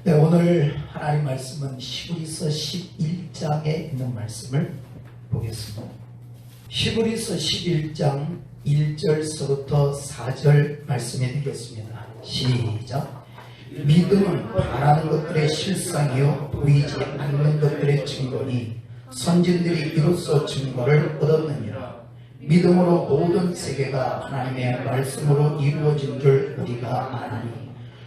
네, 오늘 하나님 말씀은 히브리서 11장에 있는 말씀을 보겠습니다. 히브리서 11장 1절서부터 4절 말씀이 되겠습니다. 시작. 믿음은 바라는 것들의 실상이요 보이지 않는 것들의 증거니 선진들이 이로써 증거를 얻었느니라. 믿음으로 모든 세계가 하나님의 말씀으로 이루어진 줄 우리가 아나니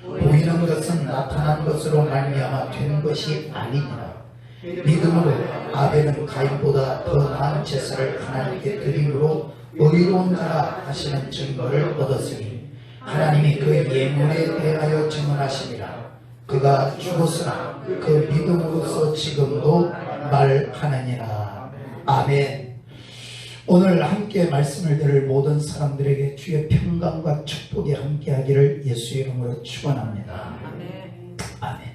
보이는 것은 나타난 것으로 말미암아 된 것이 아니니라. 믿음으로 아벨은 가인보다 더 나은 제사를 하나님께 드림으로 의로운 자라 하시는 증거를 얻었으니 하나님이 그 예물에 대하여 증언하시니라. 그가 죽었으나 그 믿음으로서 지금도 말하느니라. 아멘. 오늘 함께 말씀을 들을 모든 사람들에게 주의 평강과 축복이 함께하기를 예수의 이름으로 축원합니다. 아멘. 아멘.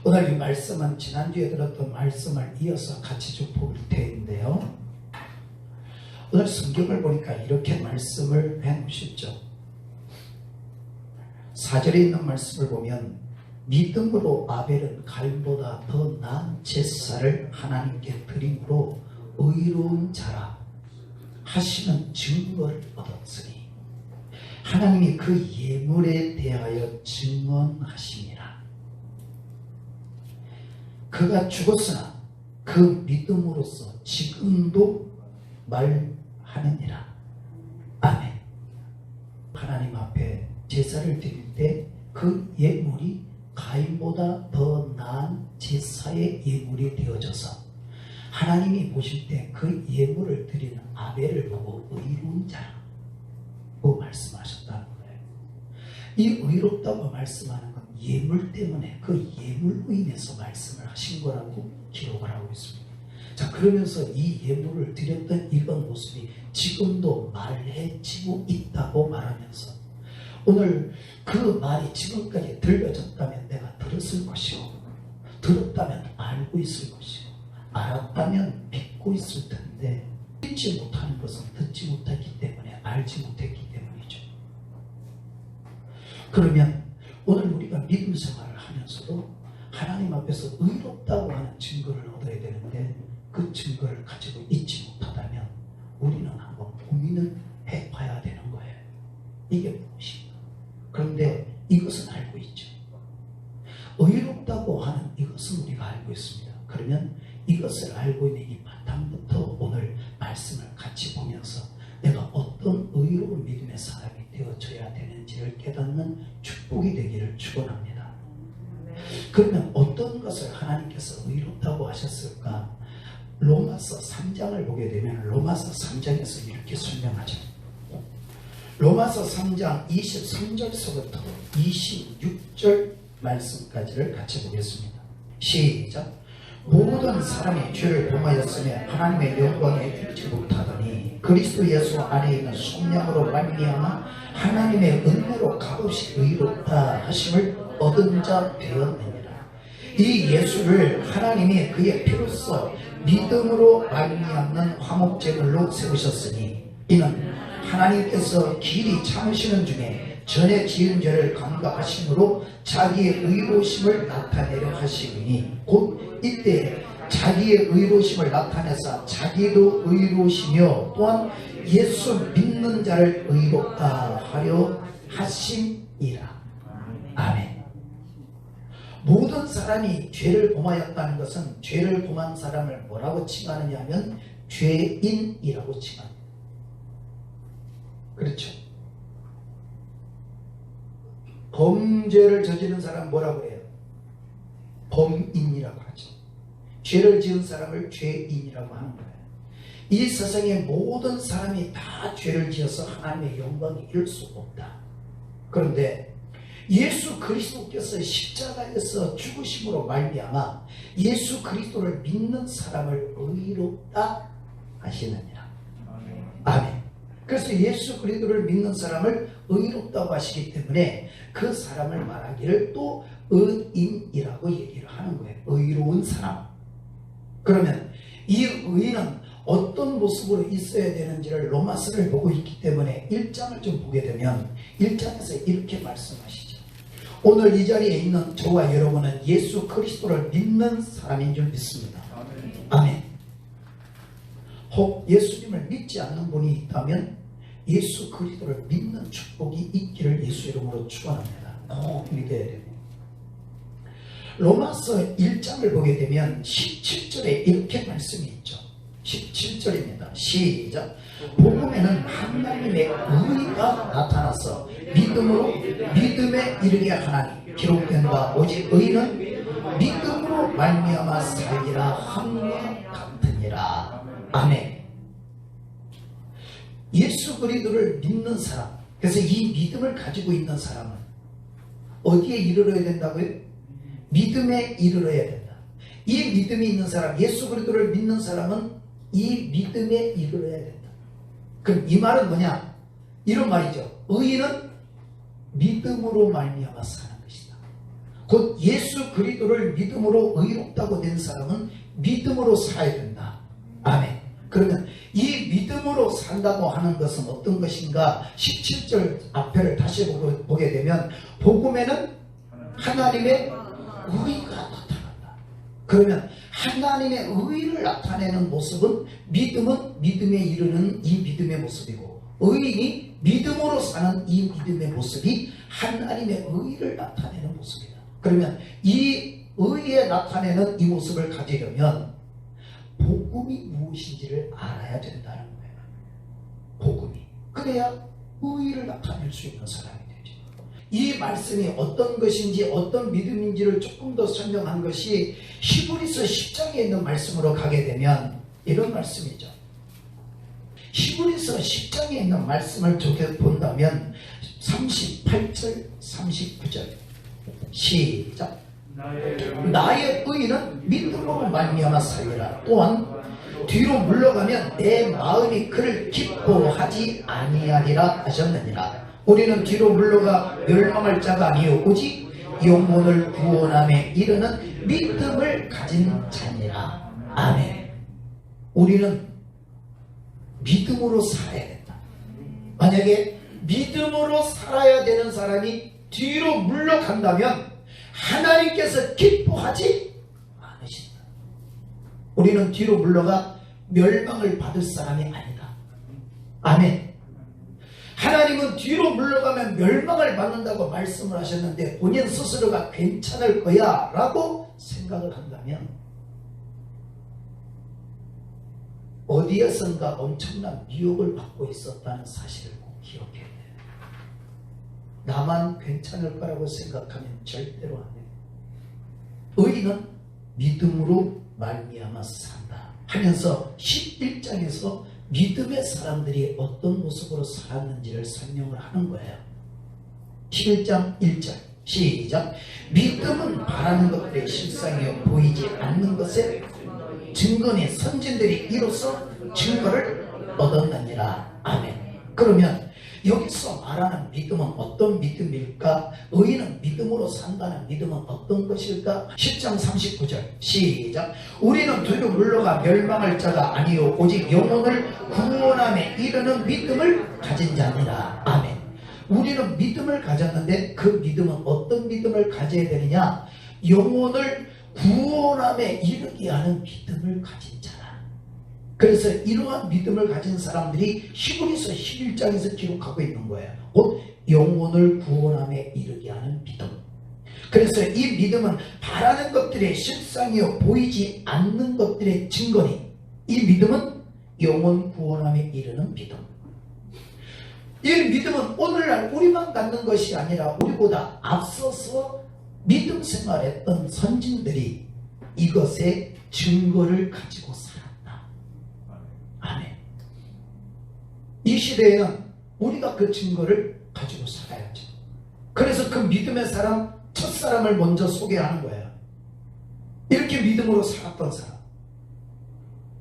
오늘 이 말씀은 지난주에 들었던 말씀을 이어서 같이 좀 볼 텐데요. 오늘 성경을 보니까 이렇게 말씀을 해놓으셨죠. 4절에 있는 말씀을 보면 믿음으로 아벨은 가인보다 더 나은 제사를 하나님께 드림으로 의로운 자라 하시는 증거를 얻었으니 하나님이 그 예물에 대하여 증언하시니라. 그가 죽었으나 그 믿음으로써 지금도 말하느니라. 아멘. 하나님 앞에 제사를 드릴 때 그 예물이 가인보다 더 나은 제사의 예물이 되어져서 하나님이 보실 때 그 예물을 드리는 아벨을 보고 의로운 자라고 말씀하셨다는 거예요. 이 의롭다고 말씀하는 건 예물 때문에 그 예물로 인해서 말씀을 하신 거라고 기록을 하고 있습니다. 자, 그러면서 이 예물을 드렸던 이런 모습이 지금도 말해지고 있다고 말하면서 오늘 그 말이 지금까지 들려졌다면 내가 들었을 것이고 들었다면 알고 있을 것이고 알았다면 믿고 있을 텐데 듣지 못하는 것은 듣지 못했기 때문에 알지 못했기 때문이죠. 그러면 오늘 우리가 믿음 생활을 하면서도 하나님 앞에서 의롭다고 하는 증거를 얻어야 되는데 그 증거를 가지고 있지 못하다면 우리는 한번 고민을 해봐야 되는 거예요. 이게 무엇인가? 그런데 이것은 알고 있죠. 의롭다고 하는 이것은 우리가 알고 있습니다. 그러면 이것을 알고 있는 이 바탕부터 오늘 말씀을 같이 보면서 내가 어떤 의로운 믿음의 사람이 되어져야 되는지를 깨닫는 축복이 되기를 축원합니다. 그러면 어떤 것을 하나님께서 의롭다고 하셨을까? 로마서 3장을 보게 되면 로마서 3장에서 이렇게 설명하죠. 로마서 3장 23절서부터 26절 말씀까지를 같이 보겠습니다. 시작. 모든 사람이 죄를 범하였으며 하나님의 영광에 이르지 못하더니 그리스도 예수 안에 있는 성령으로 말미암아 하나님의 은혜로 값없이 의롭다 하심을 얻은 자 되었느니라. 이 예수를 하나님이 그의 피로써 믿음으로 말미암는 화목제물로 세우셨으니 이는 하나님께서 길이 참으시는 중에 전에 지은 죄를 간과하심으로 자기의 의로우심을 나타내려 하시니 곧 이때 자기의 의로우심을 나타내사 자기도 의로우시며 또한 예수 믿는 자를 의롭다 하려 하심이라. 아멘. 모든 사람이 죄를 범하였다는 것은 죄를 범한 사람을 뭐라고 칭하느냐 하면 죄인이라고 칭합니다. 그렇죠. 범죄를 저지른 사람 뭐라고 해요? 범인이라고 하죠. 죄를 지은 사람을 죄인이라고 하는 거예요. 이 세상의 모든 사람이 다 죄를 지어서 하나님의 영광에 이를 수 없다. 그런데 예수 그리스도께서 십자가에서 죽으심으로 말미암아 예수 그리스도를 믿는 사람을 의롭다 하시느니라. 아멘. 그래서 예수 그리스도를 믿는 사람을 의롭다고 하시기 때문에 그 사람을 말하기를 또 의인이라고 얘기를 하는 거예요. 의로운 사람. 그러면 이 의인은 어떤 모습으로 있어야 되는지를 로마서를 보고 있기 때문에 1장을 좀 보게 되면 1장에서 이렇게 말씀하시죠. 오늘 이 자리에 있는 저와 여러분은 예수 그리스도를 믿는 사람인 줄 믿습니다. 아멘. 혹 예수님을 믿지 않는 분이 있다면 예수 그리스도를 믿는 축복이 있기를 예수 이름으로 축원합니다. 꼭 믿어야 되고, 로마서 1장을 보게 되면 17절에 이렇게 말씀이 있죠. 17절입니다. 시작. 복음에는 하나님의 의가 나타나서 믿음으로 믿음에 이르게 하나니 기록된 바 오직 의는 믿음으로 말미암아 살리라 함과 같으니라. 아멘. 예수 그리스도를 믿는 사람, 그래서 이 믿음을 가지고 있는 사람은 어디에 이르러야 된다고요? 믿음에 이르러야 된다. 이 믿음이 있는 사람, 예수 그리스도를 믿는 사람은 이 믿음에 이르러야 된다. 그럼 이 말은 뭐냐? 이런 말이죠. 의인은 믿음으로 말미암아 사는 것이다. 곧 예수 그리스도를 믿음으로 의롭다고 된 사람은 믿음으로 살아야 된다. 아멘. 그러면 이 믿음으로 산다고 하는 것은 어떤 것인가? 17절 앞에를 다시 보게 되면 복음에는 하나님의 의가 나타난다. 그러면 하나님의 의를 나타내는 모습은 믿음은 믿음에 이르는 이 믿음의 모습이고, 의인이 믿음으로 사는 이 믿음의 모습이 하나님의 의를 나타내는 모습이다. 그러면 이 의에 나타내는 이 모습을 가지려면 복음이 무엇인지를 알아야 된다는 거예요. 복음이. 그래야 의를 나타낼 수 있는 사람이 되죠. 이 말씀이 어떤 것인지 어떤 믿음인지를 조금 더 설명한 것이 히브리서 10장에 있는 말씀으로 가게 되면 이런 말씀이죠. 히브리서 10장에 있는 말씀을 본다면 38절 39절 시작. 나의 의는 믿음으로 말미암아 살리라. 또한 뒤로 물러가면 내 마음이 그를 기뻐하지 아니하리라 하셨느니라. 우리는 뒤로 물러가 멸망할 자가 아니요 오직 영혼을 구원함에 이르는 믿음을 가진 자니라. 아멘. 우리는 믿음으로 살아야 된다. 만약에 믿음으로 살아야 되는 사람이 뒤로 물러간다면 하나님께서 기뻐하지 않으신다. 우리는 뒤로 물러가 멸망을 받을 사람이 아니다. 아멘. 하나님은 뒤로 물러가면 멸망을 받는다고 말씀을 하셨는데 본인 스스로가 괜찮을 거야 라고 생각을 한다면 어디에선가 엄청난 미혹을 받고 있었다는 사실을 꼭 기억해야 돼요. 나만 괜찮을 거라고 생각하면 절대로 안 돼요. 의인은 믿음으로 말미암아 산다 하면서 11장에서 믿음의 사람들이 어떤 모습으로 살았는지를 설명을 하는 거예요. 11장 1절 시작. 믿음은 바라는 것들의 실상이요 보이지 않는 것의 증거니 선진들이 이로써 증거를 얻었느니라. 아멘. 그러면 여기서 말하는 믿음은 어떤 믿음일까? 의인은 믿음으로 산다는 믿음은 어떤 것일까? 10장 39절 시작. 우리는 뒤로 물러가 멸망할 자가 아니요 오직 영혼을 구원함에 이르는 믿음을 가진 자니라. 아멘. 우리는 믿음을 가졌는데 그 믿음은 어떤 믿음을 가져야 되느냐? 영혼을 구원함에 이르게 하는 믿음을 가진 자라. 그래서 이러한 믿음을 가진 사람들이 히브리서 11장에서 기록하고 있는 거예요. 곧 영혼을 구원함에 이르게 하는 믿음. 그래서 이 믿음은 바라는 것들의 실상이요 보이지 않는 것들의 증거니 이 믿음은 영혼 구원함에 이르는 믿음. 이 믿음은 오늘날 우리만 갖는 것이 아니라 우리보다 앞서서 믿음 생활했던 선진들이 이것의 증거를 가지고 살았다. 아멘. 이 시대에는 우리가 그 증거를 가지고 살아야죠. 그래서 그 믿음의 사람, 첫사람을 먼저 소개하는 거예요. 이렇게 믿음으로 살았던 사람.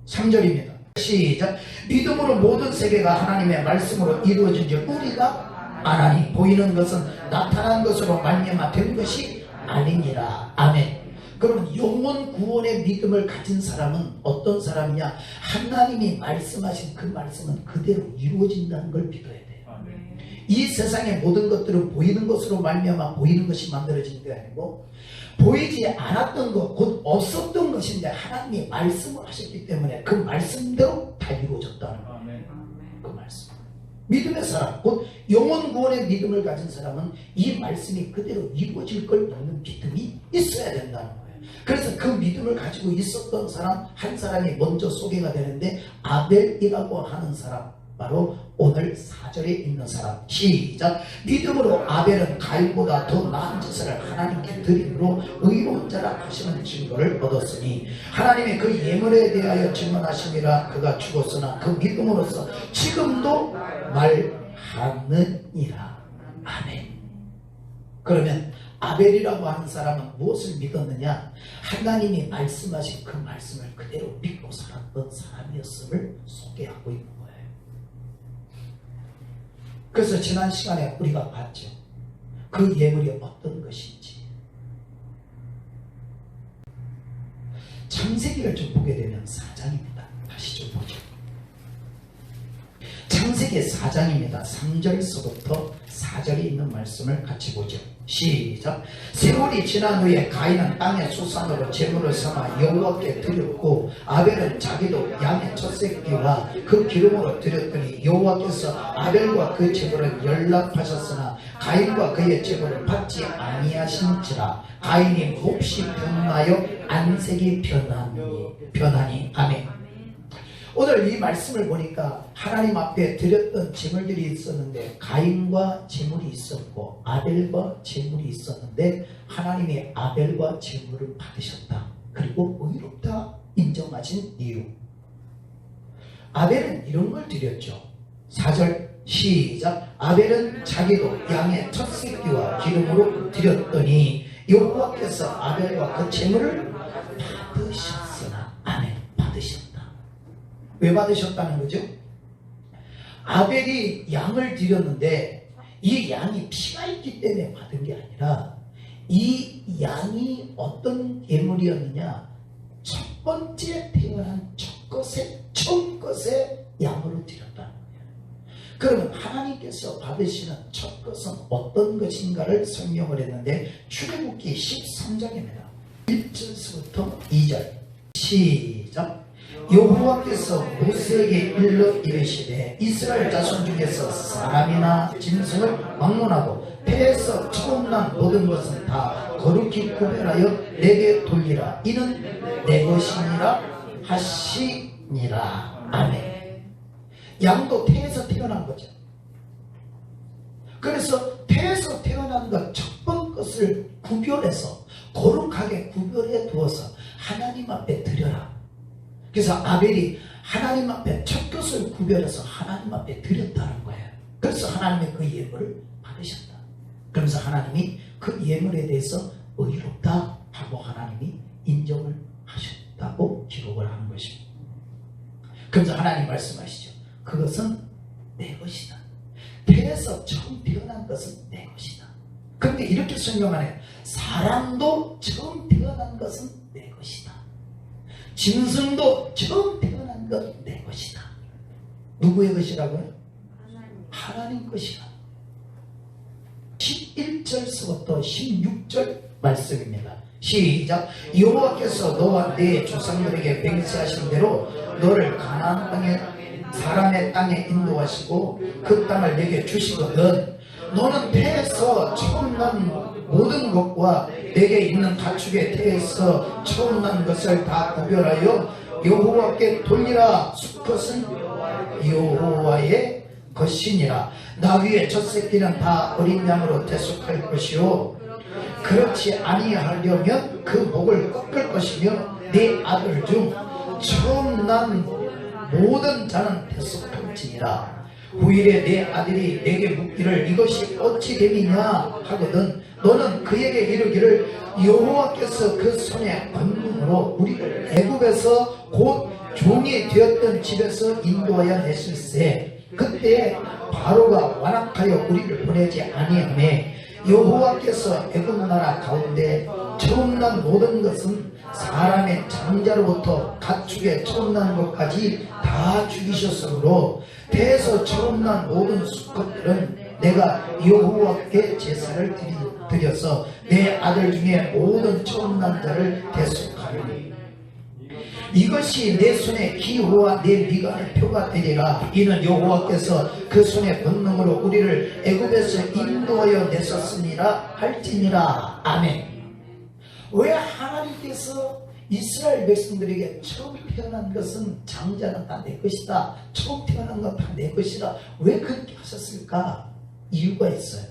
3절입니다. 시작. 믿음으로 모든 세계가 하나님의 말씀으로 이루어진 줄 우리가 아나니 보이는 것은 나타난 것으로 말미암아 된 것이 아니니라. 아멘. 그러면 영혼 구원의 믿음을 가진 사람은 어떤 사람이냐? 하나님이 말씀하신 그 말씀은 그대로 이루어진다는 걸 믿어야 돼요. 이 세상의 모든 것들은 보이는 것으로 말미암아 보이는 것이 만들어진 게 아니고 보이지 않았던 것, 곧 없었던 것인데 하나님이 말씀을 하셨기 때문에 그 말씀대로 다 이루어졌다는 거예요. 그 말씀. 믿음의 사람, 곧 영혼 구원의 믿음을 가진 사람은 이 말씀이 그대로 이루어질 걸 믿는 믿음이 있어야 된다는 거예요. 그래서 그 믿음을 가지고 있었던 사람 한 사람이 먼저 소개가 되는데 아벨이라고 하는 사람, 바로 오늘 4절에 있는 사람. 시작. 믿음으로 아벨은 가인보다 더 나은 짓을 하나님께 드림으로 의로운 자라 하시는 증거를 얻었으니 하나님의 그 예물에 대하여 증언하시니라. 그가 죽었으나 그 믿음으로써 지금도 말하느니라. 아멘. 그러면 아벨이라고 하는 사람은 무엇을 믿었느냐? 하나님이 말씀하신 그 말씀을 그대로 믿고 살았던 사람이었음을 소개하고 있는 거예요. 그래서 지난 시간에 우리가 봤죠. 그 예물이 어떤 것인지. 창세기를 좀 보게 되면 4장입니다. 다시 좀 보죠. 창세기 4장입니다. 3절서부터 4절에 있는 말씀을 같이 보죠. 시작. 세월이 지난 후에 가인은 땅의 수산으로 제물을 삼아 여호와께 드렸고 아벨은 자기도 양의 첫 새끼와 그 기름으로 드렸더니 여호와께서 아벨과 그 제물을 연락하셨으나 가인과 그의 제물을 받지 아니하신지라. 가인이 몹시 분하여 안색이 변하니. 아멘. 오늘 이 말씀을 보니까 하나님 앞에 드렸던 제물들이 있었는데 가인과 제물이 있었고 아벨과 제물이 있었는데 하나님이 아벨과 제물을 받으셨다. 그리고 의롭다 인정하신 이유. 아벨은 이런 걸 드렸죠. 4절 시작. 아벨은 자기도 양의 첫 새끼와 기름으로 드렸더니 여호와께서 아벨과 그 제물을 받으셨으나. 아멘. 받으셨다. 왜 받으셨다는 거죠? 아벨이 양을 드렸는데 이 양이 피가 있기 때문에 받은 게 아니라 이 양이 어떤 예물이었느냐? 첫 번째 태어난 처음 것의 양으로 드렸다는 거예요. 그러면 하나님께서 받으시는 첫 것은 어떤 것인가를 설명을 했는데 출애굽기 13장입니다. 1절부터 2절 시작. 여호와께서 모세에게 일러 이르시되 이스라엘 자손 중에서 사람이나 짐승을 막론하고 폐에서 처음 난 모든 것은 다 거룩히 구별하여 내게 돌리라. 이는 내 것이니라 하시니라. 아멘. 양도 태에서 태어난 거죠. 그래서 태에서 태어난 것 첫 번 것을 구별해서 거룩하게 구별해 두어서 하나님 앞에 드려라. 그래서 아벨이 하나님 앞에 첫 것을 구별해서 하나님 앞에 드렸다는 거예요. 그래서 하나님의 그 예물을 받으셨다. 그러면서 하나님이 그 예물에 대해서 의롭다 하고 하나님이 인정을 하셨다고 기록을 하는 것입니다. 그래서 하나님 말씀하시죠. 그것은 내 것이다. 태에서 처음 태어난 것은 내 것이다. 그런데 이렇게 설명하네요. 사람도 처음 태어난 것은 내 것이다. 짐승도 처음 태어난 것 내 것이다. 누구의 것이라고요? 하나님 것이다. 11절서부터 16절 말씀입니다. 시작. 여호와께서 너와 네 조상들에게 맹세하신 대로 너를 가나안 땅에 사람의 땅에 인도하시고 그 땅을 내게 주시거든 너는 태에서 처음 난 모든 것과 내게 있는 가축의 태에서 처음 난 것을 다 구별하여 여호와께 돌리라. 수컷은 여호와의 것이니라. 나귀의 첫 새끼는 다 어린 양으로 대속할 것이요 그렇지 아니하려면 그 목을 꺾을 것이며 네 아들 중 처음 난 모든 자는 대속할지니라. 후일에 내 아들이 내게 묻기를 이것이 어찌 됨이냐 하거든 너는 그에게 이르기를 여호와께서 그 손의 권능으로 우리를 애굽에서 곧 종이 되었던 집에서 인도하여 내실세 그때 바로가 완악하여 우리를 보내지 아니하매 여호와께서 애굽 나라 가운데 처음 난 모든 것은 사람의 장자로부터 가축의 처음 난 것까지 다 죽이셨으므로 태에서 처음 난 모든 수컷들은 내가 여호와께 제사를 드려서 내 아들 중에 모든 처음 난 자를 대속하리니 이것이 내 손의 기호와 내 미간의 표가 되리라. 이는 여호와께서 그 손의 권능으로 우리를 애굽에서 인도하여 내셨으니라 할지니라. 아멘. 왜 하나님께서 이스라엘 백성들에게 처음 태어난 것은 장자는 다 내 것이다, 처음 태어난 건 다 내 것이다, 왜 그렇게 하셨을까? 이유가 있어요.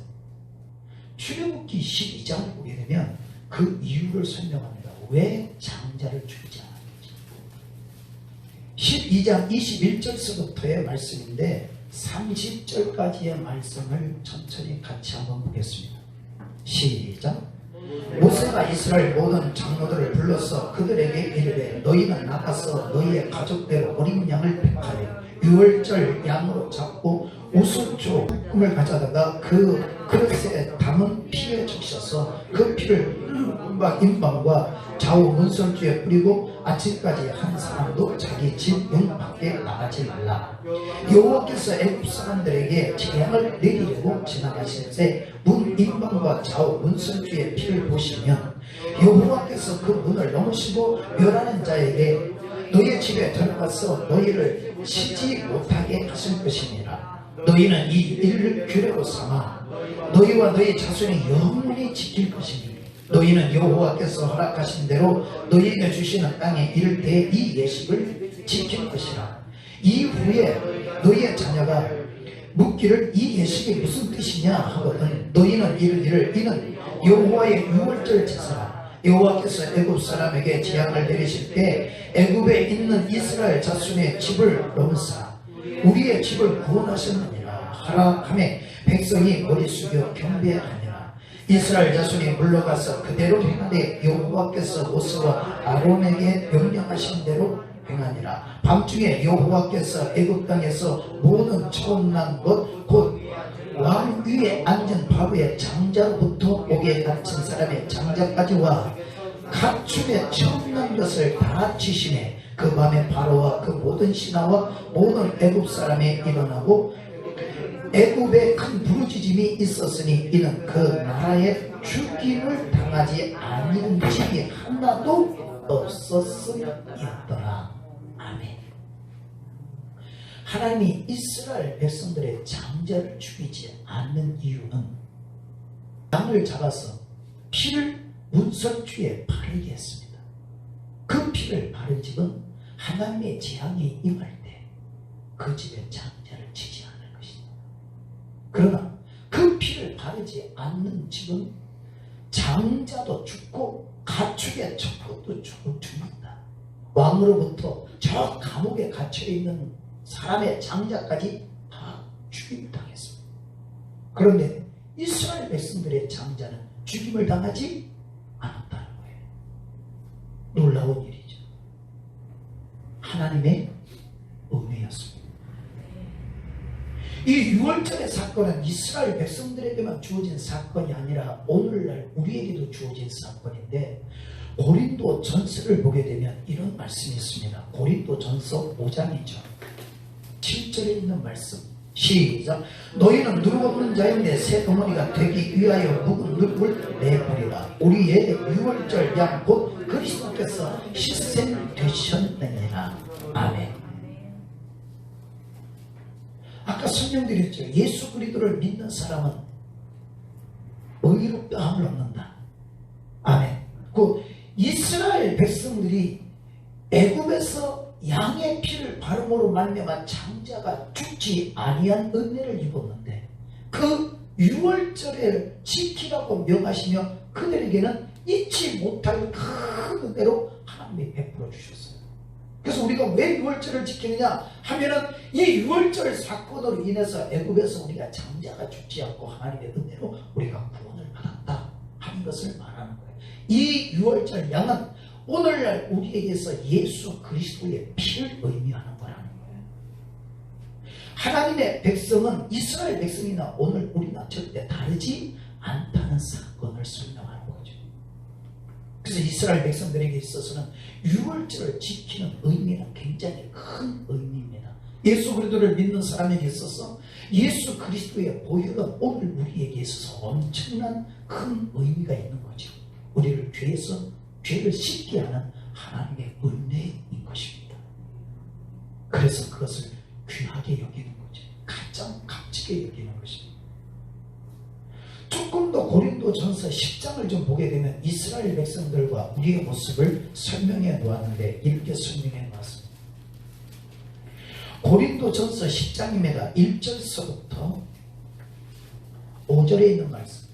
출애굽기 12장을 보게 되면 그 이유를 설명합니다. 왜 장자를 죽이지 않았는지. 12장 21절서부터의 말씀인데 30절까지의 말씀을 천천히 같이 한번 보겠습니다. 시작. 모세가 이스라엘 모든 장로들을 불러서 그들에게 이르되 너희는 나가서 너희의 가족대로 어린 양을 택하여 유월절 양으로 잡고 우슬조 볶음을 가져다가 그 그릇에 담은 피에 적셔서 그 피를 인방과 좌우 문설주에 뿌리고 아침까지 한 사람도 자기 집 영 밖에 나가지 말라. 여호와께서 애굽 사람들에게 재앙을 내리려고 지나가실 때 문 인방과 좌우 문설주의 피를 보시면 여호와께서 그 문을 넘으시고 멸하는 자에게 너희 집에 들어가서 너희를 치지 못하게 하실 것이니라. 너희는 이 일을 규례로 삼아 너희와 너희 자손이 영원히 지킬 것이니 너희는 여호와께서 허락하신 대로 너희에게 주시는 땅에 이를 때 이 예식을 지킬 것이라. 이후에 너희의 자녀가 묻기를 이 예식이 무슨 뜻이냐 하거든 너희는 이르기를 이는 여호와의 유월절 제사라. 여호와께서 애굽 사람에게 재앙을 내리실 때 애굽에 있는 이스라엘 자손의 집을 넘으사 우리의 집을 구원하셨느니라 하라 하매 백성이 머리 숙여 경배하니라. 이스라엘 자손이 물러가서 그대로 행하되 여호와께서 모세와 아론에게 명령하신 대로 행하니라. 밤중에 여호와께서 애굽 땅에서 모든 처음 난 것 곧 왕 위에 앉은 바로의 장자로부터 옥에 갇힌 사람의 장자까지와 가축의 처음 난 것을 다 치시매 그 밤에 바로와 그 모든 신하와 모든 애굽 사람이 일어나고 애굽에 큰 부르짖음이 있었으니 이는 그 나라에 죽임을 당하지 아니한 집이 하나도 없었음이었더라. 아멘. 하나님이 이스라엘 백성들의 장자를 죽이지 않는 이유는 양을 잡아서 피를 문설주에 바르게 했습니다. 그 피를 바른 집은 하나님의 재앙이 임할 때 그 집의 장자를 치지 않을 것입니다. 그러나 그 피를 바르지 않는 집은 장자도 죽고 가축의 첩보도 죽는다. 왕으로부터 저 감옥에 갇혀있는 사람의 장자까지 다 죽임을 당했습니다. 그런데 이스라엘 백성들의 장자는 죽임을 당하지 않았다는 거예요. 놀라운 일이죠. 하나님의 은혜였습니다. 이 유월절의 사건은 이스라엘 백성들에게만 주어진 사건이 아니라 오늘날 우리에게도 주어진 사건인데 고린도 전서를 보게 되면 이런 말씀이 있습니다. 고린도 전서 5장이죠. 7절에 있는 말씀 시작. 너희는 누룩 없는 자인데 새 덩어리가 되기 위하여 묵은 누룩을 내버리라. 우리의 유월절 양 곧 그리스도께서 희생되셨느니라. 아멘. 아까 설명드렸죠. 예수 그리스도를 믿는 사람은 의로 뼈함을 얻는다. 아멘. 그 이스라엘 백성들이 애굽에서 양의 피를 바름으로 말미암아 장자가 죽지 아니한 은혜를 입었는데 그 유월절을 지키라고 명하시며 그들에게는 잊지 못할 큰 은혜로 하나님이 베풀어 주셨어요. 그래서 우리가 왜 유월절을 지키느냐 하면은 이 유월절 사건으로 인해서 애굽에서 우리가 장자가 죽지 않고 하나님의 은혜로 우리가 구원을 받았다 하는 것을 말하는 거예요. 이 유월절 양은 오늘날 우리에게서 예수 그리스도의 피를 의미하는 거라는 거예요. 하나님의 백성은 이스라엘 백성이나 오늘 우리나 절대 다르지 않다는 사건을 설명하는 거죠. 그래서 이스라엘 백성들에게 있어서는 유월절을 지키는 의미는 굉장히 큰 의미입니다. 예수 그리스도를 믿는 사람에게 있어서 예수 그리스도의 보혈은 오늘 우리에게 있어서 엄청난 큰 의미가 있는 거죠. 우리를 죄를 씻게 하는 하나님의 은혜인 것입니다. 그래서 그것을 귀하게 여기는 거죠. 가장 값지게 여기는 것입니다. 조금 더 고린도전서 10장을 좀 보게 되면 이스라엘 백성들과 우리의 모습을 설명해 놓았는데 이렇게 설명해 놓았습니다. 고린도전서 10장입니다. 1절서부터 5절에 있는 말씀.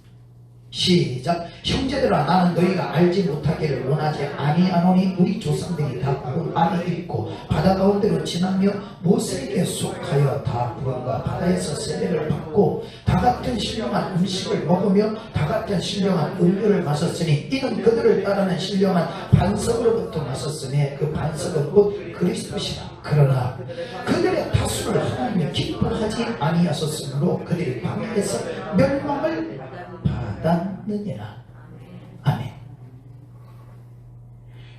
시작. 형제들아, 나는 너희가 알지 못하기를 원하지 아니하노니 우리 조상들이 다 구름 안에 있고 바다 가운데로 지나며 모세에게 속하여 다 구름과 바다에서 세례를 받고 다 같은 신령한 음식을 먹으며 다 같은 신령한 음료를 마셨으니 이는 그들을 따르는 신령한 반석으로부터 마셨으니 그 반석은 곧 그리스도시라. 그러나 그들의 다수를 하나님이 기뻐하지 아니하셨으므로 그들이 광야에서 멸망을 받았느니라. 아멘.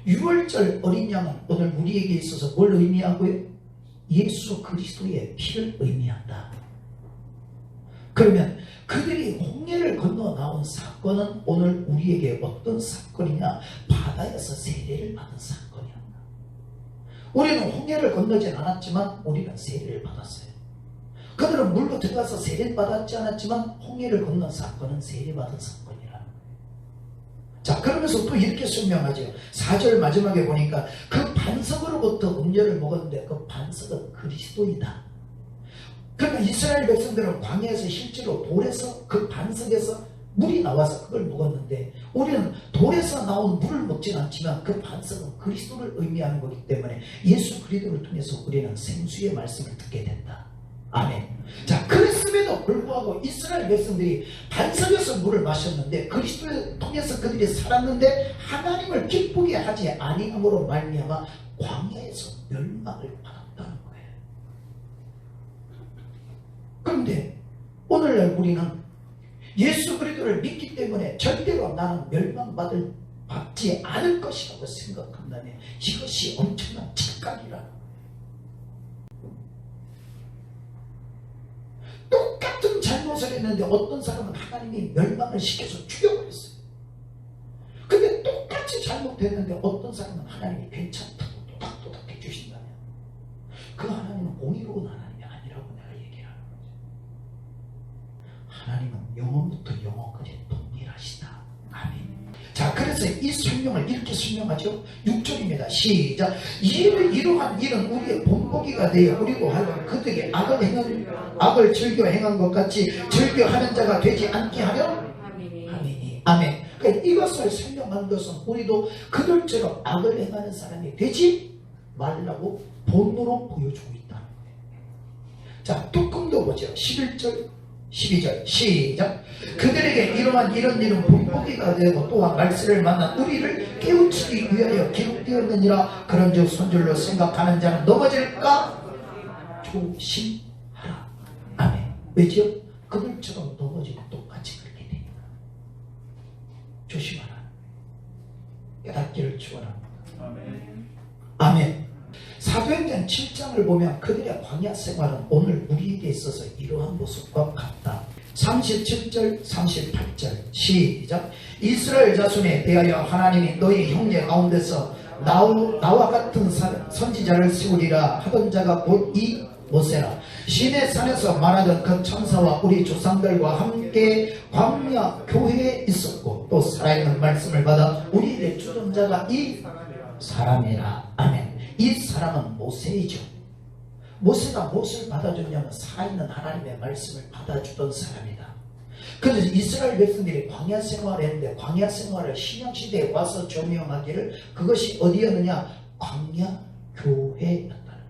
유월절 어린 양은 오늘 우리에게 있어서 뭘 의미하고요? 예수 그리스도의 피를 의미한다. 그러면 그들이 홍해를 건너 나온 사건은 오늘 우리에게 어떤 사건이냐? 바다에서 세례를 받은 사건이었다. 우리는 홍해를 건너진 않았지만 우리는 세례를 받았어요. 그들은 물로 들어가서 세례를 받았지 않았지만 홍해를 건넌 사건은 세례받은 사건이라는 거예요. 자, 그러면서 또 이렇게 설명하죠. 4절 마지막에 보니까 그 반석으로부터 음료를 먹었는데 그 반석은 그리스도이다. 그러니까 이스라엘 백성들은 광야에서 실제로 돌에서 그 반석에서 물이 나와서 그걸 먹었는데 우리는 돌에서 나온 물을 먹지는 않지만 그 반석은 그리스도를 의미하는 거기 때문에 예수 그리스도를 통해서 우리는 생수의 말씀을 듣게 된다. 아멘. 자, 그랬음에도 불구하고 이스라엘 백성들이 반석에서 물을 마셨는데 그리스도를 통해서 그들이 살았는데 하나님을 기쁘게 하지 아니함으로 말미암아 광야에서 멸망을 받았다는 거예요. 그런데 오늘날 우리는 예수 그리스도를 믿기 때문에 절대로 나는 멸망받지 않을 것이라고 생각한다면 이것이 엄청난 착각이라는 거예요. 똑같은 잘못을 했는데 어떤 사람은 하나님이 멸망을 시켜서 죽여버렸어요. 근데 똑같이 잘못했는데 어떤 사람은 하나님이 괜찮다고 또닥또닥 해주신다면 그 하나님은 공의로운 하나님이 아니라고 내가 얘기를 하는 거죠. 하나님은 영원부터 영원까지 동일하시다. 아멘. 자, 그래서 이 설명을 이렇게 설명하죠. 6절입니다. 시작. 이러한 일은 우리의 본보기가 되어 우리로 하여금 그들이 악을 즐겨 행한 것 같이 즐겨하는 자가 되지 않게 하려. 아멘이. 아멘. 그러니까 이것을 설명한 것은 우리도 그들처럼 악을 행하는 사람이 되지 말라고 본으로 보여주고 있다는 거예요. 자, 조금 더 보죠. 11절 12절 시작. 그들에게 이러한 이런 일은 본보기가 되고 또한 말세를 만난 우리를 깨우치기 위하여 기록되었느니라. 그런즉 손줄로 생각하는 자는 넘어질까 조심하라. 아멘. 왜죠? 그들처럼 넘어지고 똑같이 그렇게 되니까 조심하라. 깨닫기를 축원합니다. 아멘. 아멘. 사도행전 7장을 보면 그들의 광야 생활은 오늘 우리에게 있어서 이러한 모습과 같다. 37절 38절 시작. 이스라엘 자손에 대하여 하나님이 너희 형제 가운데서 나와 같은 선지자를 세우리라 하던 자가 곧 이 모세라. 시내 산에서 말하던 그 천사와 우리 조상들과 함께 광야 교회에 있었고 또 살아있는 말씀을 받아 우리에게 주던 자가 이 사람이라. 아멘. 이 사람은 모세이죠. 모세가 무엇을 받아줬냐면 살아있는 하나님의 말씀을 받아주던 사람이다. 그래서 이스라엘 백성들이 광야 생활을 했는데 광야 생활을 신약시대에 와서 조명하기를 그것이 어디였느냐? 광야 교회였다는 거예요.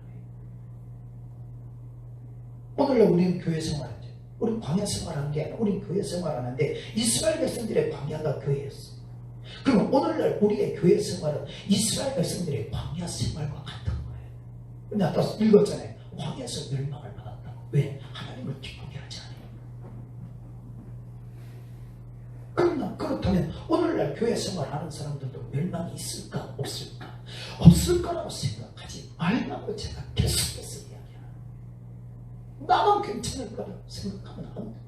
오늘날 우리는 교회 생활하죠. 우리는 광야 생활하는 게 아니라 우리는 교회 생활하는데 이스라엘 백성들의 광야가 교회였어. 그럼 오늘날 우리의 교회 생활은 이스라엘 백성들의 광야 생활과 같은 거예요. 근데 아까 읽었잖아요. 광야에서 멸망을 받았다고. 왜? 하나님을 기쁘게 하지 않아요. 그렇다면 오늘날 교회 생활하는 사람들도 멸망이 있을까 없을까? 없을 거라고 생각하지 말라고 제가 계속해서 이야기합니다. 나만 괜찮을 거라고 생각하면 안 돼.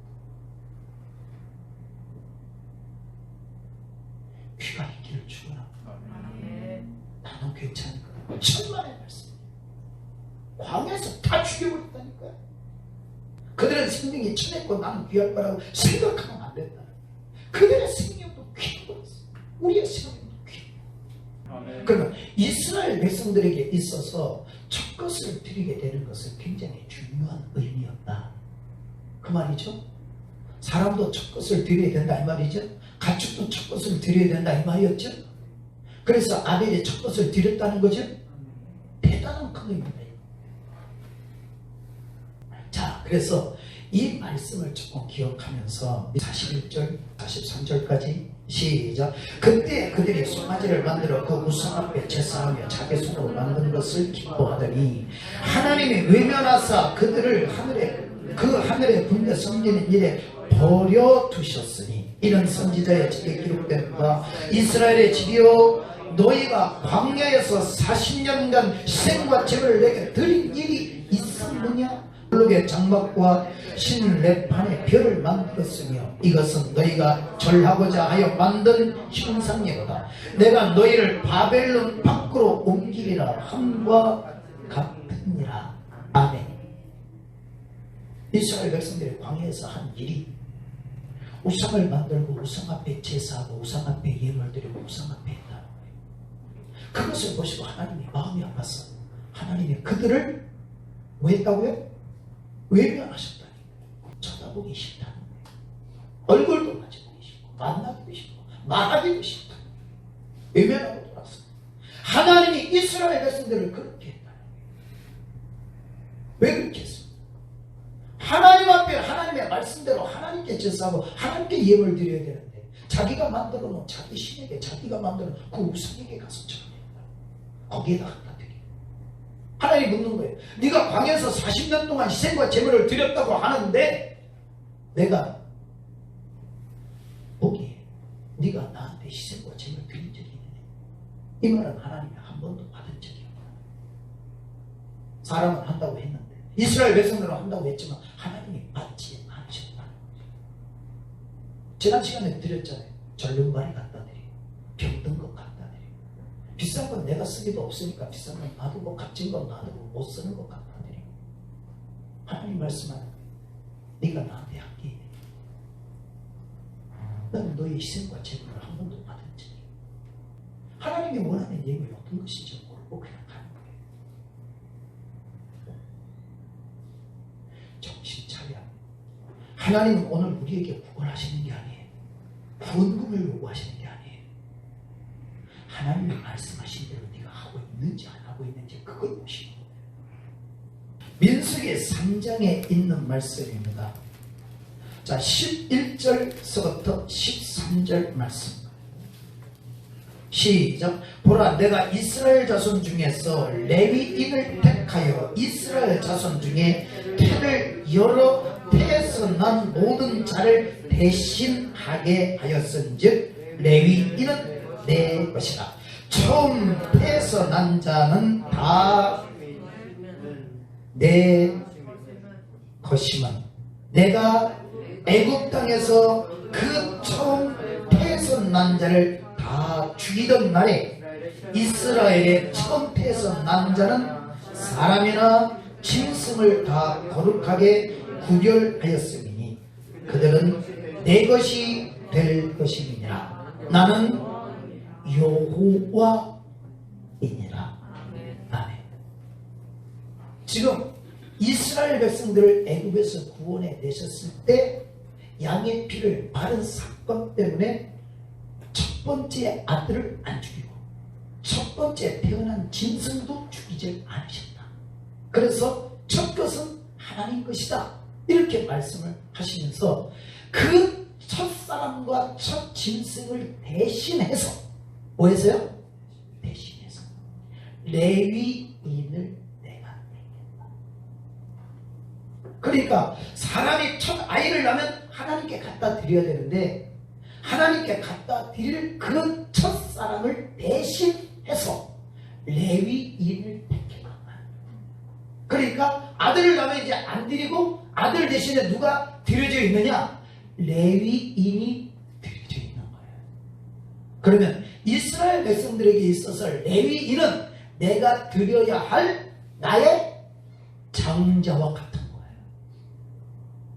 귀가 있기를 주거나 나는 괜찮을 거라고. 천만의 말씀. 광야에서 다 죽여버렸다니까요. 그들은 생명이 천했고 나는 귀할 거라고 생각하면 안 된다. 그들의 생명도 귀해버렸어. 우리의 생명도 귀해. 그러면 이스라엘 백성들에게 있어서 첫 것을 드리게 되는 것은 굉장히 중요한 의미였다. 그 말이죠. 사람도 첫 것을 드려야 된다 이 말이죠. 가축도 첫 것을 드려야 된다 이 말이었죠. 그래서 아벨이 첫 것을 드렸다는 거죠. 대단한 큰 의미입니다. 자, 그래서 이 말씀을 조금 기억하면서 41절, 43절까지 시작. 그때 그들이 송아지를 만들어 그 우상 앞에 제사하며 자기 손으로 만든 것을 기뻐하더니 하나님이 외면하사 그들을 하늘에 분대 섬기는 일에 버려두셨으니 이런 선지자의 책에 기록된 바 이스라엘의 집이여 너희가 광야에서 40년간 희생과 제물을 내게 드린 일이 있었느냐? 블록의 장막과 신레판의 별을 만들었으며 이것은 너희가 절하고자 하여 만든 형상이로다. 내가 너희를 바벨론 밖으로 옮기리라 함과 같으니라. 아멘. 이스라엘 백성들이 광야에서 한 일이 우상을 만들고 우상 앞에 제사하고 우상 앞에 예물 드리고 우상 앞에 했다는 거예요. 그것을 보시고 하나님이 마음이 아팠어. 하나님이 그들을 뭐 했다고요? 외면하셨다니. 쳐다보기 싫다는 거예요. 얼굴도 마주보기 싫고 만나기도 싫고 말하기도 싫다. 외면하고 돌았어. 하나님이 이스라엘 백성들을 그렇게 했다는 거예요. 왜 그렇게 했어? 하나님 앞에 하나님의 말씀대로 하나님께 제사하고 하나님께 예물 드려야 되는데 자기가 만들어 놓은 자기 신에게 자기가 만들어 놓은 그 우상에게 가서 전해야 거기에다 갖다 드려. 하나님이 묻는 거예요. 네가 광야에서 40년 동안 희생과 제물을 드렸다고 하는데 내가 보기에 네가 나한테 희생과 제물을 드린 적이 있느냐? 이 말은 하나님이 한 번도 받은 적이 없다. 사람은 한다고 했는데 이스라엘 백성들은 한다고 했지만 하나님이 받지 않으셨다는 거죠. 지난 시간에 드렸잖아요. 절름발이 갖다 드리고 병든 것 갖다 드리고 비싼 건 내가 쓰기도 없으니까 비싼 건 놔두고 값진 건 놔두고 못 쓰는 것 갖다 드리고 하나님 말씀하는 거예요. 네가 나한테 한 게 있네. 나는 너의 희생과 제물을 한 번도 받은 적이 없어. 하나님이 원하는 예물이 어떤 것인지 모르고 그냥 가는 거예요. 정신 차려. 하나님은 오늘 우리에게 구원하시는 게 아니에요. 구원금을 요구하시는 게 아니에요. 하나님이 말씀하신 대로 네가 하고 있는지 안 하고 있는지 그걸 보시는 거예요. 민수기 3장에 있는 말씀입니다. 자, 11절서부터 13절 말씀. 시작. 보라, 내가 이스라엘 자손 중에서 레위인을 택하여 이스라엘 자손 중에 태를 여러 태에서 난 모든 자를 대신하게 하였은즉 레위인은 내 것이라. 처음 태에서 난 자는 다 내 것이면 내가 애굽 땅에서 그 처음 태에서 난 자를 다 죽이던 날에 이스라엘의 처음 태에서 난 자는 사람이나 짐승을 다 거룩하게 구별하였으니 그들은 내 것이 될 것이니라. 나는 여호와이니라. 아멘. 지금 이스라엘 백성들을 애굽에서 구원해 내셨을 때 양의 피를 바른 사건 때문에 첫 번째 아들을 안 죽이고 첫 번째 태어난 짐승도 죽이지 않으셨다. 그래서 첫 것은 하나님 것이다. 이렇게 말씀을 하시면서 그 첫 사람과 첫 짐승을 대신해서 뭐 했어요? 대신해서 레위인을 내가 내겠다. 그러니까 사람이 첫 아이를 낳으면 하나님께 갖다 드려야 되는데 하나님께 갖다 드릴 그 첫 사람을 대신해서 레위인을 택했다. 그러니까 아들을 낳으면 이제 안 드리고 아들 대신에 누가 드려져 있느냐? 레위인이 드려져 있는 거예요. 그러면 이스라엘 백성들에게 있어서 레위인은 내가 드려야 할 나의 장자와 같은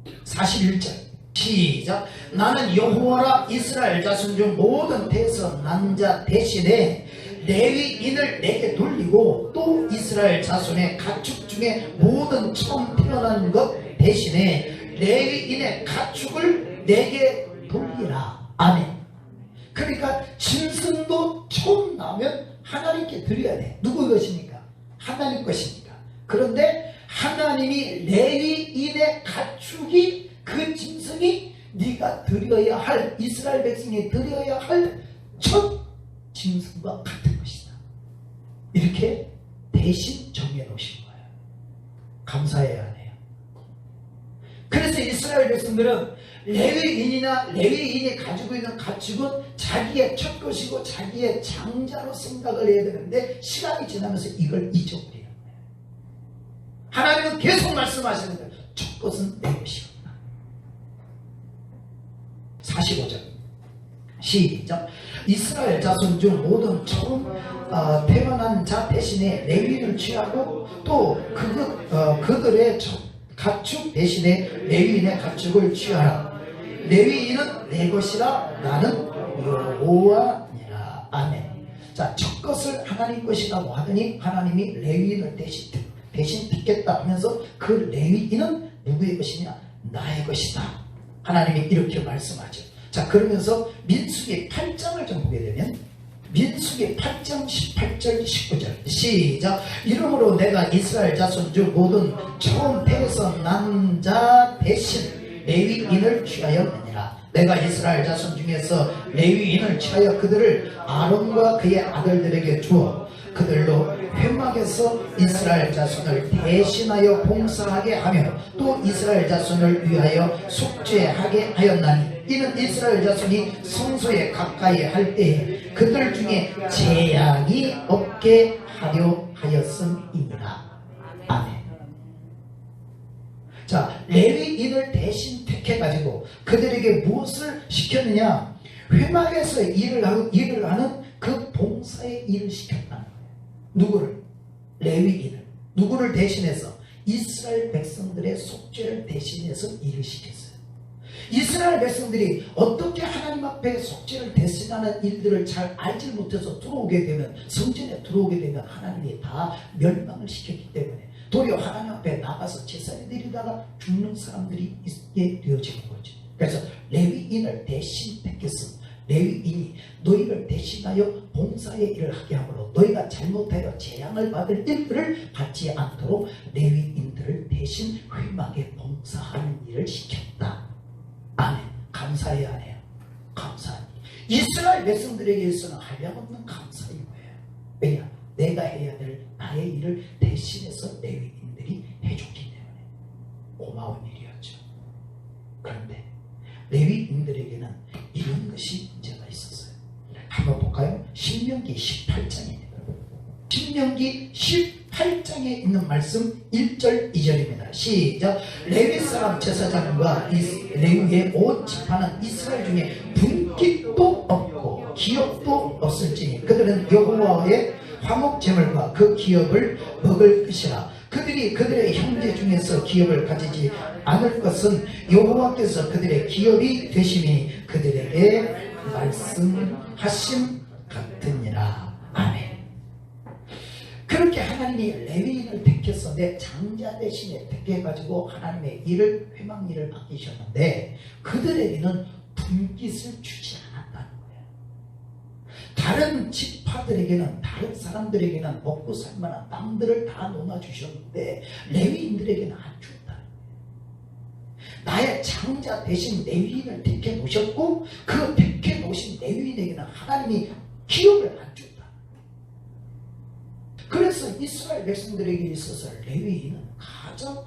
거예요. 41절 시작. 나는 여호와라. 이스라엘 자손 중 모든 태에서 난 자 대신에 레위인을 내게 돌리고 또 이스라엘 자손의 가축 중에 모든 처음 태어난 것 대신에 레위인의 가축을 내게 돌리라. 아멘. 그러니까 짐승도 처음 나오면 하나님께 드려야 돼. 누구 것입니까? 하나님 것입니까? 그런데 하나님이 레위인의 가축이 그 짐승이 네가 드려야 할, 이스라엘 백성이 드려야 할 첫 짐승과 같은 것이다. 이렇게 대신 정해 놓으신 거예요. 감사해야 하네요. 그래서 이스라엘 백성들은 레위인이 가지고 있는 가축은 자기의 첫 것이고 자기의 장자로 생각을 해야 되는데 시간이 지나면서 이걸 잊어버리는 거예요. 하나님은 계속 말씀하시는 거예요. 첫 것은 내 것이었다. 45절 시작. 이스라엘 자손 중 모든 처음 태어난 자 대신에 레위인을 취하고 또 그들의 가축 대신에 레위인의 가축을 취하라. 레위인은 내 것이라. 나는 여호와니라. 아멘. 자, 첫 것을 하나님 것이라고 하더니 하나님이 레위인을 대신 듣겠다 하면서 그 레위인은 누구의 것이냐? 나의 것이다. 하나님이 이렇게 말씀하죠. 자, 그러면서 민수기 8장을 좀 보게 되면 민수기 8장 18절 19절 시작. 이러므로 내가 이스라엘 자손 중 모든 처음 태에서 난 자 대신 레위인을 취하였느니라. 내가 이스라엘 자손 중에서 레위인을 취하여 그들을 아론과 그의 아들들에게 주어 그들로 회막에서 이스라엘 자손을 대신하여 봉사하게 하며 또 이스라엘 자손을 위하여 속죄하게 하였나니 이는 이스라엘 자손이 성소에 가까이 할 때에 그들 중에 재앙이 없게 하려 하였음이니라. 아멘. 자, 레위인을 대신 택해가지고 그들에게 무엇을 시켰느냐? 회막에서 일을 하는 그 봉사의 일을 시켰다는 거예요. 누구를? 레위인을. 누구를 대신해서? 이스라엘 백성들의 속죄를 대신해서 일을 시켰어요. 이스라엘 백성들이 어떻게 하나님 앞에 속죄를 대신하는 일들을 잘 알지 못해서 들어오게 되면, 성전에 들어오게 되면 하나님이 다 멸망을 시켰기 때문에 도리어 하나님 앞에 나가서 제사를 드리다가 죽는 사람들이 있게 되어지는 거죠. 그래서 레위인을 대신 택했습니다. 레위인이 너희를 대신하여 봉사의 일을 하게 하므로 너희가 잘못하여 재앙을 받을 일들을 받지 않도록 레위인들을 대신 회막에 봉사하는 일을 시켰다. 아멘. 감사해야 하네요. 감사하니 이스라엘 백성들에게 있어서는 한량없는 감사인 거예요. 왜냐? 내가 해야 될 나의 일을 대신해서 레위인들이 해줬기 때문에 고마운 일이었죠. 그런데 레위인들에게는 이런 것이 문제가 있었어요. 한번 볼까요? 신명기 18장입니다. 신명기 18장에 있는 말씀 1절 2절입니다. 시작. 레위 사람 제사장과 레위의 온 지파는 이스라엘 중에 분깃도 없고 기업도 없을지니 그들은 여호와의 화목제물과 그 기업을 먹을 것이라. 그들이 그들의 형제 중에서 기업을 가지지 않을 것은 여호와께서 그들의 기업이 되심이 그들에게 말씀하심 같으니라. 아멘. 그렇게 하나님이 레위인을 택해서 내 장자 대신에 택해가지고 하나님의 일을, 회막 일을 맡기셨는데 그들에게는 분깃을 주지 않았다는 거예요. 다른 지파들에게는, 다른 사람들에게는 먹고 살만한 땅들을 다 놓아주셨는데 레위인들에게는 안 줬다는 거예요. 나의 장자 대신 레위인을 택해 놓으셨고 그 택해 놓으신 레위인에게는 하나님이 기업을 안 줬다. 그래서 이스라엘 백성들에게 있어서 레위인은 가장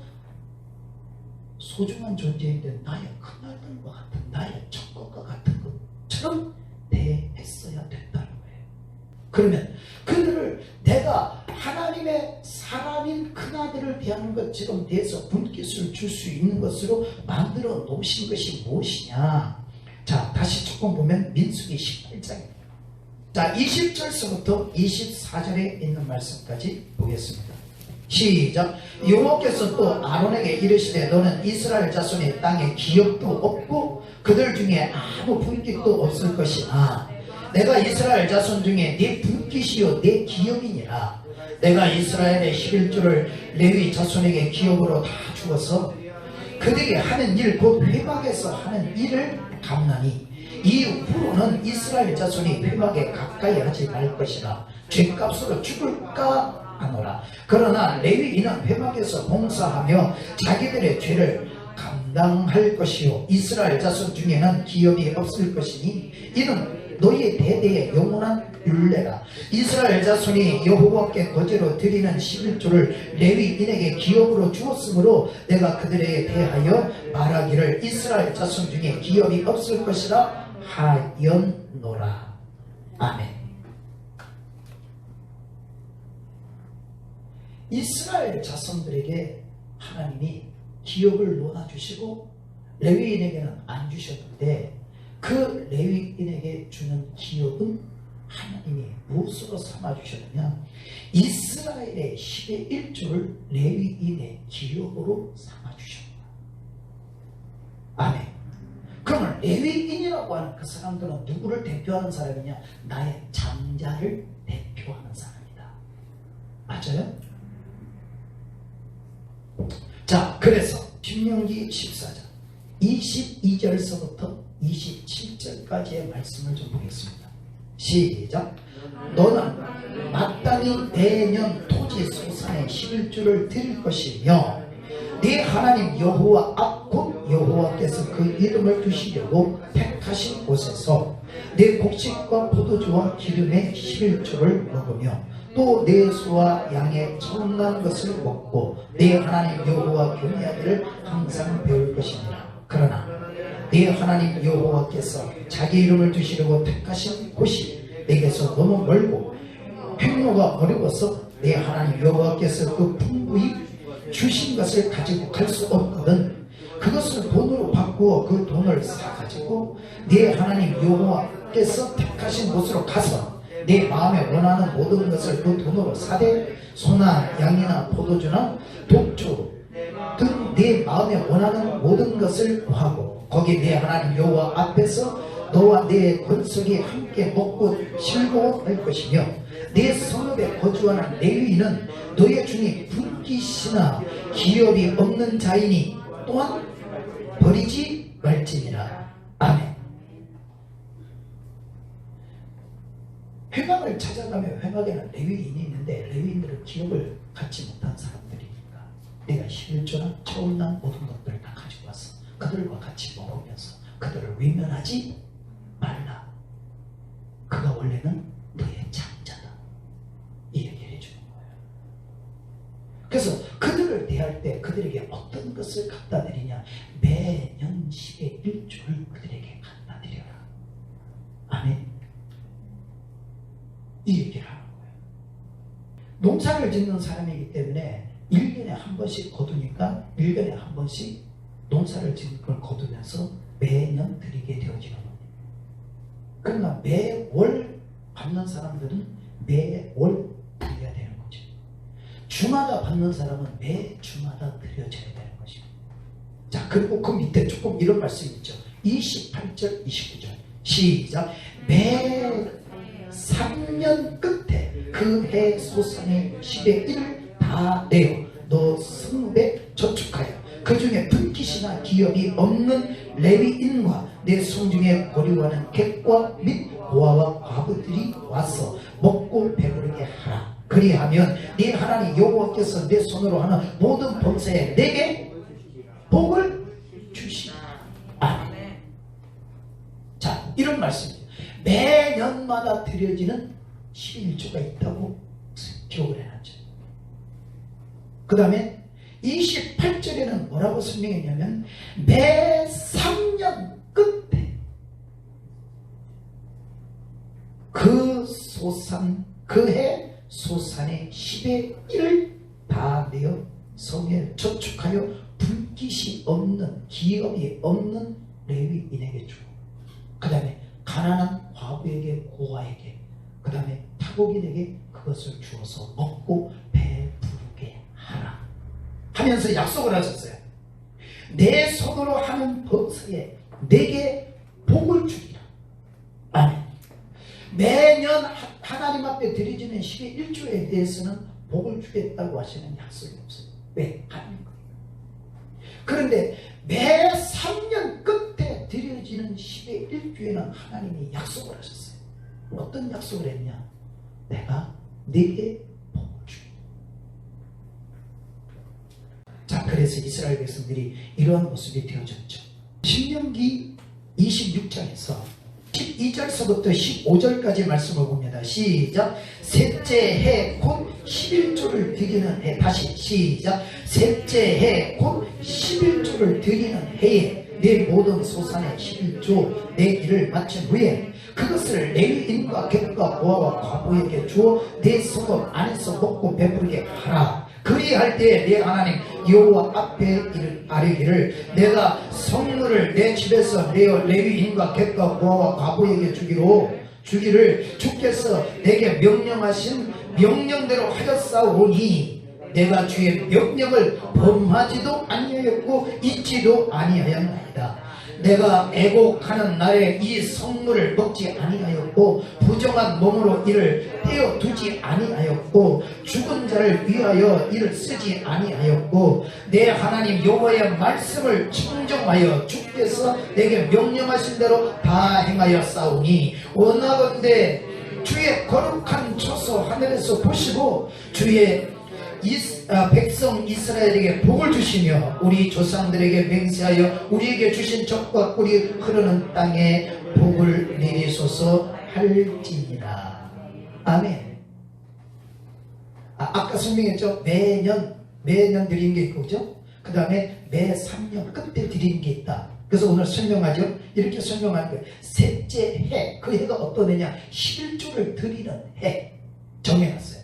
소중한 존재인데 나의 큰아들과 같은, 나의 첫것과 같은 것처럼 대했어야 됐다는 거예요. 그러면 그들을 내가 하나님의 사람인 큰아들을 대하는 하는 것처럼 돼서 분깃을 줄 수 있는 것으로 만들어 놓으신 것이 무엇이냐. 자, 다시 조금 보면 민수기 18장입니다. 자, 20절서부터 24절에 있는 말씀까지 보겠습니다. 시작. 여호와께서 또 아론에게 이르시되 너는 이스라엘 자손의 땅에 기업도 없고 그들 중에 아무 분깃도 없을 것이나 내가 이스라엘 자손 중에 네 분깃이요 네 기업이니라. 내가 이스라엘의 11조를 레위 자손에게 기업으로 다 주어서 그들이 하는 일 곧 회막에서 하는 일을 갚나니 이후로는 이스라엘 자손이 회막에 가까이 하지 말 것이라. 죗값으로 죽을까 하노라. 그러나 레위인은 회막에서 봉사하며 자기들의 죄를 감당할 것이요 이스라엘 자손 중에는 기업이 없을 것이니 이는 너희의 대대의 영원한 율례라. 이스라엘 자손이 여호와께 거제로 드리는 11조를 레위인에게 기업으로 주었으므로 내가 그들에 대하여 말하기를 이스라엘 자손 중에 기업이 없을 것이라 하였노라. 아멘. 이스라엘 자손들에게 하나님이 기업을 놓아주시고 레위인에게는 안 주셨는데 그 레위인에게 주는 기업은 하나님이 무엇으로 삼아주셨느냐. 이스라엘의 10의 1조를 레위인의 기업으로 삼아주셨다. 아멘. 그러면 레위인이라고 하는 그 사람들은 누구를 대표하는 사람이냐. 나의 장자를 대표하는 사람이다. 맞아요? 자, 그래서 신명기 14장 22절서부터 27절까지의 말씀을 좀 보겠습니다. 시작. 너는 마땅히 매년 토지 소산의 11조를 드릴 것이며 네 하나님 여호와 앞 곧 여호와께서 그 이름을 두시려고 택하신 곳에서 내 곡식과 포도주와 기름의 11조를 먹으며 또 내 소와 양의 청난 것을 먹고 내 하나님 여호와 경외하기를 항상 배울 것이니라. 그러나 네 하나님 여호와께서 자기 이름을 두시려고 택하신 곳이 내게서 너무 멀고 행로가 어려워서 내 하나님 여호와께서 그 풍부히 주신 것을 가지고 갈 수 없거든 그것을 돈으로 바꾸어 그 돈을 사가지고 네 하나님 여호와께서 택하신 곳으로 가서 내 마음에 원하는 모든 것을 그 돈으로 사되 소나 양이나 포도주나 독주 등 내 마음에 원하는 모든 것을 구하고 거기 내 하나님 여호와 앞에서 너와 내 권속이 함께 먹고 즐거워할 것이며 내 성읍에 거주하는 레위인은 너의 중에 분깃이나 기업이 없는 자이니 또한 버리지 말지니라. 아멘. 회막을 찾아가면 회막에는 레위인이 있는데 레위인들은 기업을 갖지 못한 사람들이니까 내가 11조나 처음난 모든 것들을 다 가지고 와서 그들과 같이 먹으면서 그들을 외면하지 말라. 그가 원래는 너의 장자다. 이 얘기를 해주는 거예요. 그래서 그들을 대할 때 그들에게 어떤 것을 갖다 드리냐. 매년 10의 1조를 그들에게 갖다 드려라. 아멘. 이 얘기를 하는 거예요. 농사를 짓는 사람이기 때문에 1년에 한 번씩 거두니까 1년에 한 번씩 농사를 짓는 걸 거두면서 매년 드리게 되어지는 겁니다. 그러나 매월 받는 사람들은 매월 드려야 되는 거죠. 주마다 받는 사람은 매주마다 드려져야 되는 것입니다. 자, 그리고 그 밑에 조금 이런 말씀이 있죠. 28절 29절 시작. 매 3년 끝에 그 해 소산의 10의 1을 다 내어 너 성읍에 저축하여 그 중에 분깃이나 기업이 없는 레위인과 내 성중에 거류하는 객과 및 고아와 과부들이 와서 먹고 배부르게 하라. 그리하면 네 하나님 여호와께서 내 손으로 하는 모든 범사에 내게 복을 주시라. 아멘. 자, 이런 말씀입니다. 매년마다 드려지는 11조가 있다고 기록을 해놨죠. 그 다음에 28절에는 뭐라고 설명했냐면 매 3년 끝에 그 소산 그 해 소산의 10의 1을 다 내어 성에 레위인에게 주고, 그 다음에 가난한 과부에게, 고아에게, 그 다음에 타국인에게 그것을 주어서 먹고 배부르게 하라 하면서 약속을 하셨어요. 내 손으로 하는 범사에 내게 복을 주리라. 아멘. 매년 하나님 앞에 드려지는 10의 1조에 대해서는 복을 주겠다고 하시는 약속이 없어요. 왜? 하나님 거예요. 그런데 매 3년 끝에 드려지는 10의 1조에는 하나님이 약속을 하셨어요. 어떤 약속을 했냐? 내가 네게 복을 주겠다. 자, 그래서 이스라엘 백성들이 이러한 모습이 되어졌죠. 신명기 26장에서 12절서부터 15절까지 말씀을 봅니다. 시작. 셋째 해 곧 11조를 드리는 해. 다시 시작. 셋째 해 곧 11조를 드리는 해에 내 모든 소산의 11조 내 일을 마친 후에 그것을 레위인과 객과 고아와 과부에게 주어 내 성읍 안에서 먹고 배부르게 하라. 그리할 때에 내 하나님 여호와 앞에 아뢰기를 내가 성물을 내 집에서 내어 레위인과 객과 고아와 과부에게 주기를 주께서 내게 명령하신 명령대로 하였사오니 내가 주의 명령을 범하지도 아니하였고 잊지도 아니하였나이다. 내가 애곡하는 날에 이 성물을 먹지 아니하였고 부정한 몸으로 이를 떼어두지 아니하였고 죽은 자를 위하여 이를 쓰지 아니하였고 내 하나님 여호와의 말씀을 청정하여 주께서 내게 명령하신 대로 다 행하였사오니 원하건대 주의 거룩한 처소 하늘에서 보시고 주의 백성 이스라엘에게 복을 주시며 우리 조상들에게 맹세하여 우리에게 주신 젖과 꿀이 흐르는 땅에 복을 내리소서 할지니라. 아멘. 아까 설명했죠. 매년 드리는 게 있고, 그죠? 그 다음에 매 3년 끝에 드리는 게 있다. 그래서 오늘 설명하죠. 이렇게 설명할 거예요. 셋째 해, 그 해가 어떤 해냐? 11조를 드리는 해 정해놨어요.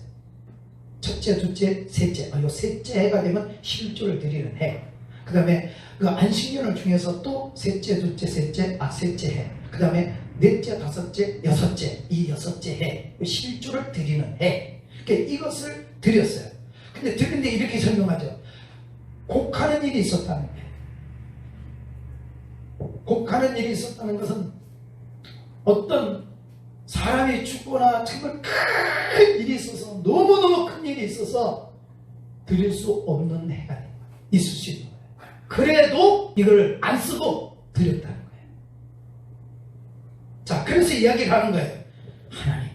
첫째, 둘째, 셋째. 요 셋째 해가 되면 11조를 드리는 해. 그 다음에 그 안식년을 중에서 또 셋째, 둘째, 셋째 해. 그 다음에 넷째, 다섯째, 여섯째. 이 여섯째 해. 11조를 드리는 해. 그러니까 이것을 드렸어요. 근데 드린데 이렇게 설명하죠. 곡하는 일이 있었다는 거예요. 곡하는 일이 있었다는 것은 어떤 사람이 죽거나 정말 큰 일이 있어서 너무너무 큰 일이 있어서 드릴 수 없는 해가 있을 수 있는 거예요. 그래도 이걸 안 쓰고 드렸다는 거예요. 자, 그래서 이야기를 하는 거예요. 하나님,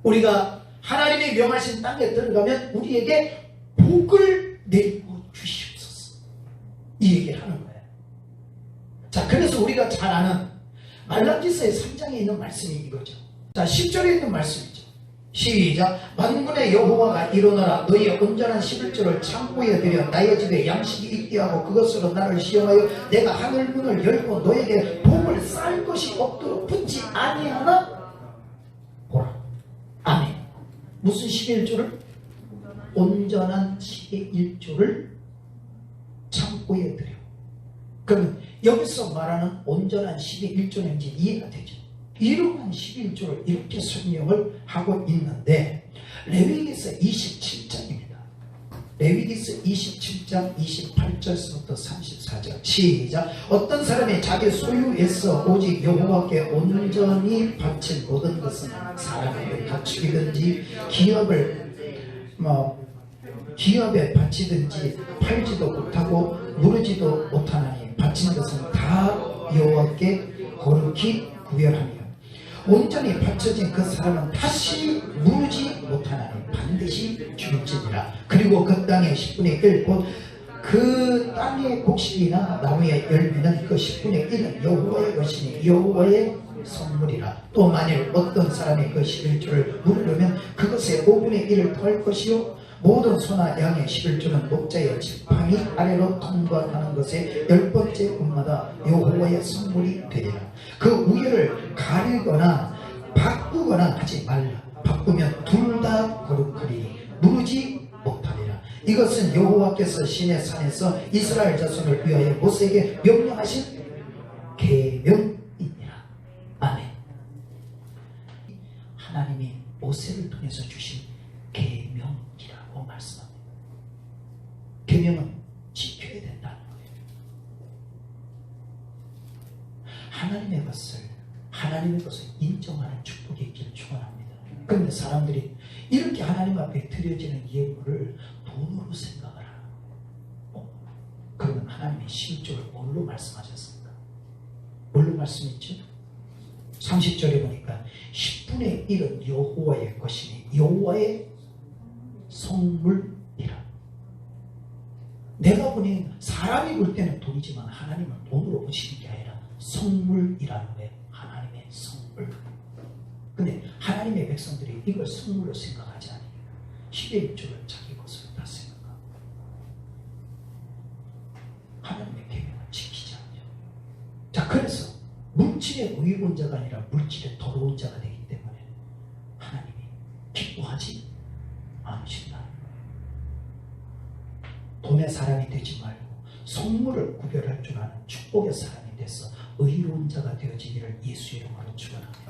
우리가 하나님이 명하신 땅에 들어가면 우리에게 복을 내리고 주시옵소서. 이 얘기를 하는 거예요. 자, 그래서 우리가 잘 아는 말라기서의 3장에 있는 말씀이 이거죠. 자, 10절에 있는 말씀이죠. 시작. 만군의 여호와가 이르노라. 너희의 온전한 11조를 창고에 들여 나의 집에 양식이 있게 하고 그것으로 나를 시험하여 내가 하늘 문을 열고 너에게 복을 쌓을 것이 없도록 붙지 아니하나? 보라. 아멘. 무슨 11조를? 온전한 11조를 창고에 들여. 그러면 여기서 말하는 온전한 11조는 이제 이해가 되죠. 이러한 11조를 이렇게 설명을 하고 있는데 레위기서 27장입니다. 레위기서 27장 28절부터 34절 시작. 어떤 사람이 자기 소유에서 오직 여호와께 온전히 바친 모든 것은 사람에게 바치든지 기업에 바치든지 팔지도 못하고 무르지도 못하나니 바친 것은 다 여호와께 거룩히 구별하며 온전히 바쳐진 그 사람은 다시 무르지 못하나니 반드시 죽일지니라. 그리고 그 땅의 10분의 1 곧 그 땅의 곡식이나 나무의 열매는 그 10분의 1은 여호와의 것이니 여호와의 선물이라. 또 만일 어떤 사람이 그 11조를 물으려면 그것의 5분의 1을 더할 것이요 모든 소나 양의 11조는 목자의 지팡이 아래로 통과하는 것의 10번째 분마다 여호와의 선물이 되리라. 그 우열을 가리거나 바꾸거나 하지 말라. 바꾸면 둘 다 거룩하리니 무르지 못하리라. 이것은 여호와께서 시내 산에서 이스라엘 자손을 위하여 모세에게 명령하신 계명이라. 계명이니라. 아멘. 하나님이 모세를 통해서 주신 계명이라고 말씀합니다. 계명은 지켜야 된다는 거예요. 하나님의 것을 인정하는 축복이 있기를 축원합니다. 그런데 사람들이 이렇게 하나님 앞에 드려지는 예물을 돈으로 생각을 하라. 그러면 하나님의 11조를 뭘로 말씀하셨습니까? 뭘로 말씀했죠? 30절에 보니까 10분의 1은 여호와의 것이니 여호와의 성물이라. 내가 보니 사람이 볼 때는 돈이지만 하나님은 돈으로 보시는 게 아니라 성물이라는 거예요. 하나님의 성물. 근데 하나님의 백성들이 이걸 성물로 생각하지 않으니까 10의 1조를 자기 것으로 다 생각하고 하나님의 계명을 지키지 않죠. 자, 그래서 물질의 의로운 자가 아니라 물질의 더러운 자가 되기 때문에 하나님이 기뻐하지 않으신다. 돈의 사람이 되지 말고 성물을 구별할 줄 아는 축복의 사람이 돼서 의로운 자가 되어지기를 예수 이름으로 축원합니다.